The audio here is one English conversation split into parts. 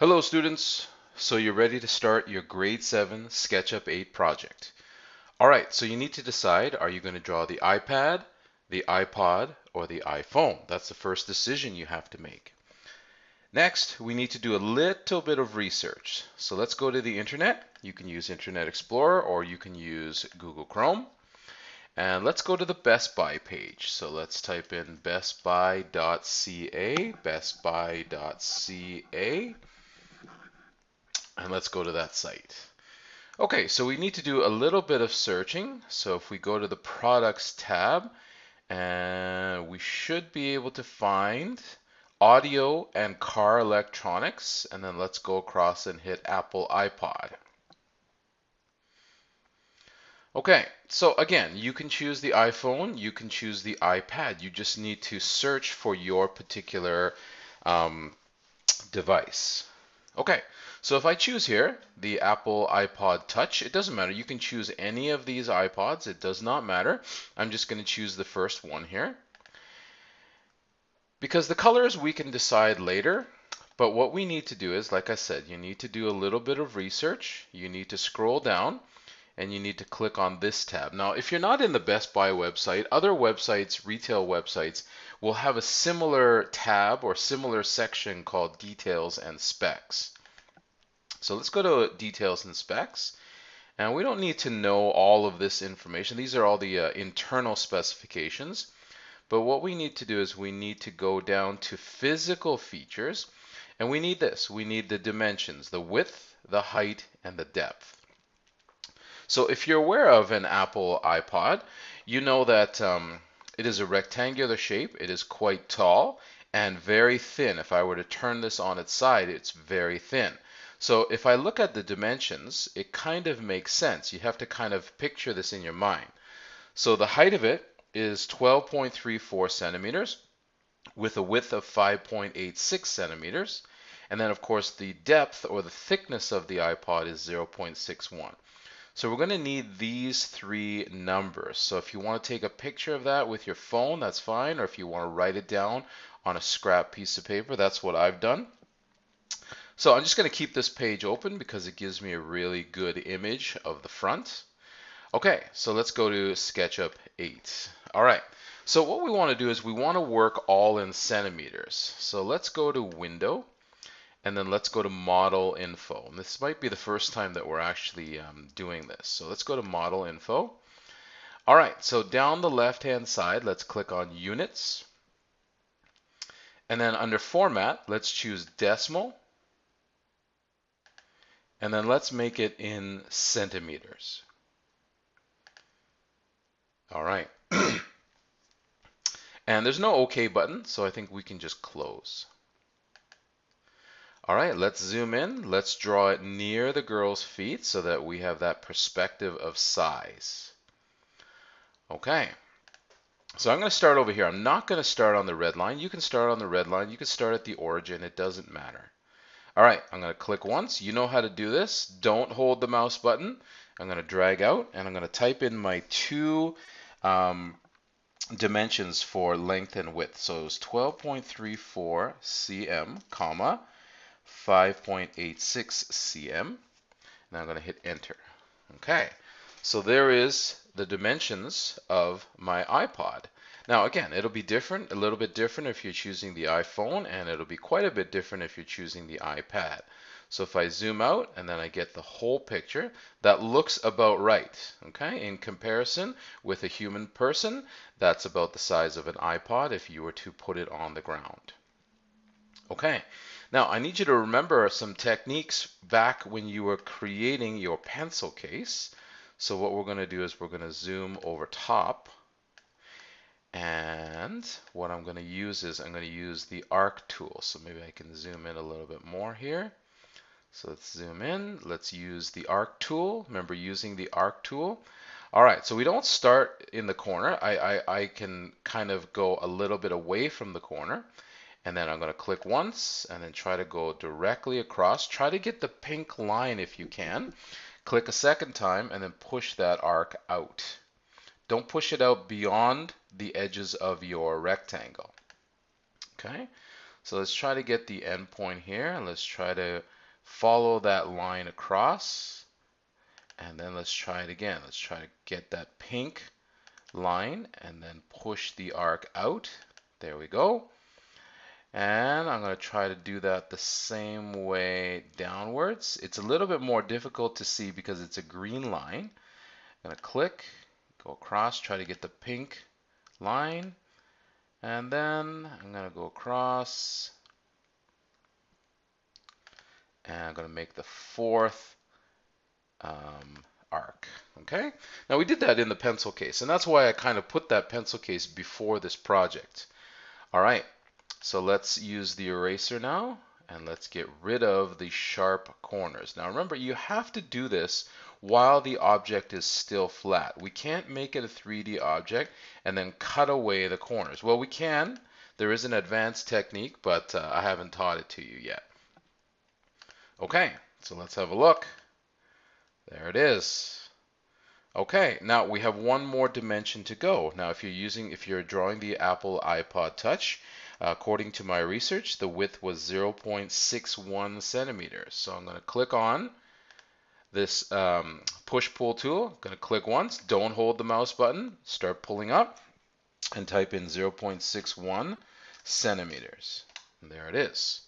Hello students! So you're ready to start your grade 7 SketchUp 8 project. Alright, so you need to decide, are you going to draw the iPad, the iPod, or the iPhone? That's the first decision you have to make. Next, we need to do a little bit of research. So let's go to the internet. You can use Internet Explorer or you can use Google Chrome. And let's go to the Best Buy page. So let's type in bestbuy.ca, bestbuy.ca. And let's go to that site. Okay, so we need to do a little bit of searching. So if we go to the products tab, and we should be able to find audio and car electronics, and then let's go across and hit Apple iPod. Okay, so again, you can choose the iPhone, you can choose the iPad. You just need to search for your particular device. Okay, so if I choose here the Apple iPod Touch, it doesn't matter. You can choose any of these iPods. It does not matter. I'm just going to choose the first one here. Because the colors we can decide later, but what we need to do is, like I said, you need to do a little bit of research. You need to scroll down and you need to click on this tab. Now, if you're not in the Best Buy website, other websites, retail websites, will have a similar tab or similar section called Details and Specs. So let's go to Details and Specs. And we don't need to know all of this information. These are all the internal specifications. But what we need to do is we need to go down to Physical Features. And we need this. We need the dimensions, the width, the height, and the depth. So if you're aware of an Apple iPod, you know that it is a rectangular shape. It is quite tall and very thin. If I were to turn this on its side, it's very thin. So if I look at the dimensions, it kind of makes sense. You have to kind of picture this in your mind. So the height of it is 12.34 centimeters with a width of 5.86 centimeters. And then, of course, the depth or the thickness of the iPod is 0.61. So we're going to need these three numbers. So if you want to take a picture of that with your phone, that's fine. Or if you want to write it down on a scrap piece of paper, that's what I've done. So I'm just going to keep this page open because it gives me a really good image of the front. Okay, so let's go to SketchUp 8. All right, so what we want to do is we want to work all in centimeters. So let's go to Window, and then let's go to Model Info. And this might be the first time that we're actually doing this. So let's go to Model Info. All right, so down the left-hand side, let's click on Units. And then under Format, let's choose Decimal. And then let's make it in centimeters. All right. And there's no OK button, so I think we can just close. All right, let's zoom in. Let's draw it near the girl's feet so that we have that perspective of size. Okay. So I'm going to start over here. I'm not going to start on the red line. You can start on the red line. You can start at the origin. It doesn't matter. All right, I'm going to click once. You know how to do this. Don't hold the mouse button. I'm going to drag out, and I'm going to type in my two dimensions for length and width. So it's 12.34 cm, comma, 5.86 cm. Now I'm going to hit enter. Okay, so there is the dimensions of my iPod. Now again, it'll be different, a little bit different if you're choosing the iPhone, and it'll be quite a bit different if you're choosing the iPad. So if I zoom out and then I get the whole picture, that looks about right. Okay, in comparison with a human person, that's about the size of an iPod if you were to put it on the ground. Okay, now I need you to remember some techniques back when you were creating your pencil case. So what we're going to do is we're going to zoom over top. And what I'm going to use is I'm going to use the arc tool. So maybe I can zoom in a little bit more here. So let's zoom in. Let's use the arc tool. Remember using the arc tool. All right, so we don't start in the corner. I can kind of go a little bit away from the corner. And then I'm going to click once and then try to go directly across. Try to get the pink line if you can. Click a second time and then push that arc out. Don't push it out beyond the edges of your rectangle. Okay, So let's try to get the endpoint here. Let's try to follow that line across. And then let's try it again. Let's try to get that pink line and then push the arc out. There we go. And I'm going to try to do that the same way downwards. It's a little bit more difficult to see because it's a green line. I'm going to click, go across, try to get the pink line. And then I'm going to go across. And I'm going to make the fourth arc. Okay. Now we did that in the pencil case, and that's why I kind of put that pencil case before this project. All right. So let's use the eraser now, and let's get rid of the sharp corners. Now remember, you have to do this while the object is still flat. We can't make it a 3D object and then cut away the corners. Well, we can. There is an advanced technique, but I haven't taught it to you yet. Okay, so let's have a look. There it is. Okay, now we have one more dimension to go. Now if you're drawing the Apple iPod Touch, according to my research, the width was 0.61 centimeters. So I'm going to click on this push-pull tool. I'm going to click once, don't hold the mouse button, start pulling up, and type in 0.61 centimeters. And there it is.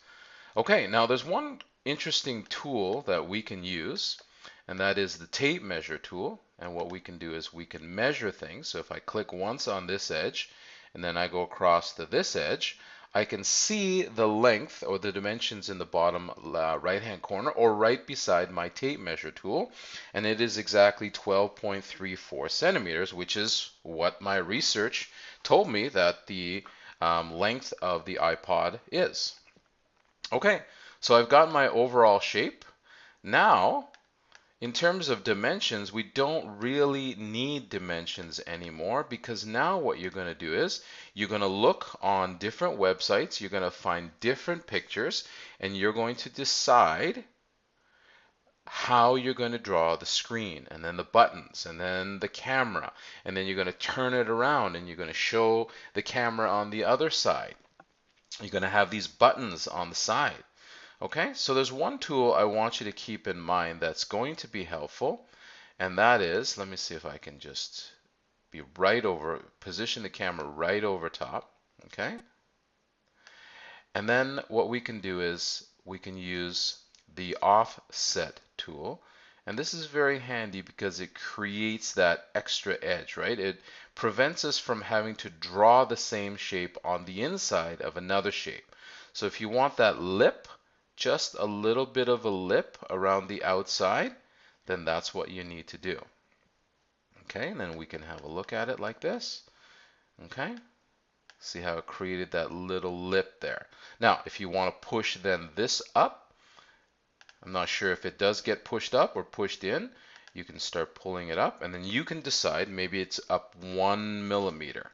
Okay, now there's one interesting tool that we can use, and that is the tape measure tool. And what we can do is we can measure things. So if I click once on this edge and then I go across to this edge, I can see the length or the dimensions in the bottom right hand corner or right beside my tape measure tool, and it is exactly 12.34 centimeters, which is what my research told me that the length of the iPod is. Okay, so I've got my overall shape. Now in terms of dimensions, we don't really need dimensions anymore, because now what you're going to do is you're going to look on different websites, you're going to find different pictures, and you're going to decide how you're going to draw the screen, and then the buttons, and then the camera, and then you're going to turn it around and you're going to show the camera on the other side. You're going to have these buttons on the side. Okay, so there's one tool I want you to keep in mind that's going to be helpful, and that is, let me see if I can just be right over, position the camera right over top, okay? And then what we can do is we can use the offset tool, and this is very handy because it creates that extra edge, right? It prevents us from having to draw the same shape on the inside of another shape. So if you want that lip, just a little bit of a lip around the outside, then that's what you need to do. Okay, and then we can have a look at it like this. Okay, see how it created that little lip there. Now, if you want to push then this up, I'm not sure if it does get pushed up or pushed in, you can start pulling it up, and then you can decide maybe it's up 1 millimeter.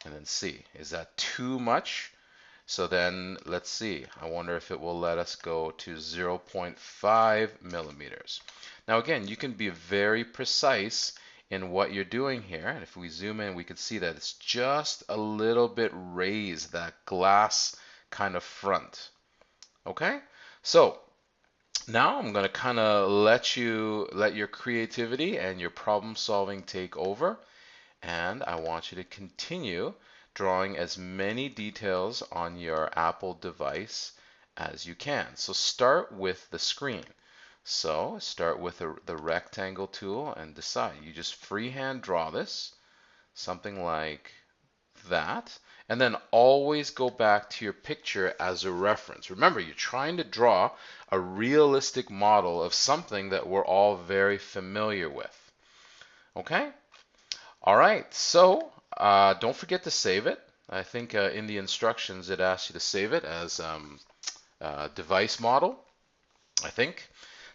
And then see, is that too much? So then let's see, I wonder if it will let us go to 0.5 millimeters. Now again, you can be very precise in what you're doing here. And if we zoom in, we can see that it's just a little bit raised, that glass kind of front. Okay, so now I'm going to kind of let your creativity and your problem solving take over. And I want you to continue drawing as many details on your Apple device as you can. So start with the screen. So start with the rectangle tool and decide. You just freehand draw this, something like that, and then always go back to your picture as a reference. Remember, you're trying to draw a realistic model of something that we're all very familiar with. Okay? All right, so don't forget to save it. I think in the instructions it asks you to save it as device model, I think.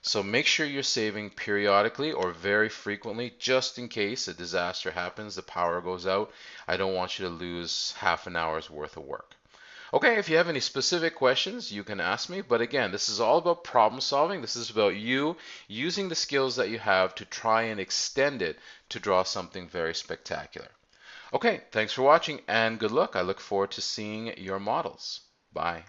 So make sure you're saving periodically or very frequently, just in case a disaster happens, the power goes out. I don't want you to lose half an hour's worth of work. Okay, if you have any specific questions, you can ask me. But again, this is all about problem solving. This is about you using the skills that you have to try and extend it to draw something very spectacular. Okay, thanks for watching and good luck. I look forward to seeing your models. Bye.